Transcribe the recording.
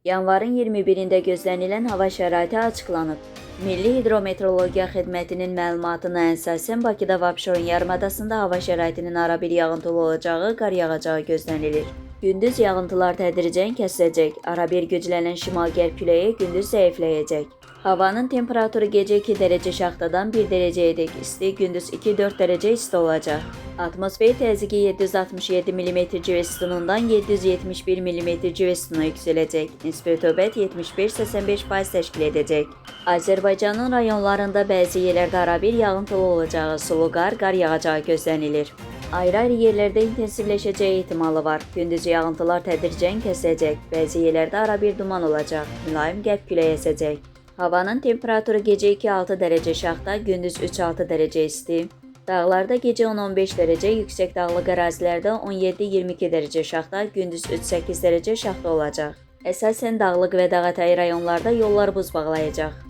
Yanvarın 21-də gözlənilən hava şəraiti açıqlanıb. Milli Hidrometeorologiya Xidmətinin məlumatına əsasən Bakıda və Abşeron yarımadasında hava şəraitinin arabir yağıntılı olacağı, qar yağacağı gözlənilir. Gündüz yağıntılar tədricən kəsiləcək, arabir güclənən şimal-qərb küləyi gündüz zəifləyəcək. Havanın temperaturu gecə 2 dərəcə şaxtadan 1 dərəcəyədək isti, gündüz 2-4 dərəcə isti olacaq. Atmosfer təzyiqi 767 mm civə sütunundan 771 mm civə sütuna yüksələcək. Nisbi rütubət 75-85% təşkil edəcək. Azərbaycanın rayonlarında bəzi yerlərdə arabir yağıntılı olacağı, sulu qar yağacağı gözlənilir. Ayrı-ayrı yerlərdə intensivləşəcəyi ehtimalı var. Gündüz yağıntılar tədricən kəsiləcək. Bəzi yerlərdə arabir duman olacaq. Mülayim qərb küləyi əsəcək. Havanın temperaturu gecə 2-6 dərəcə şaxta, gündüz 3-6 dərəcə isti. Dağlarda gecə 10-15 dərəcə, yüksək dağlıq ərazilərdə 17-22 dərəcə şaxta, gündüz 3-8 dərəcə şaxta olacaq. Əsasən dağlıq və dağətəyi rayonlarda yollar buz bağlayacaq.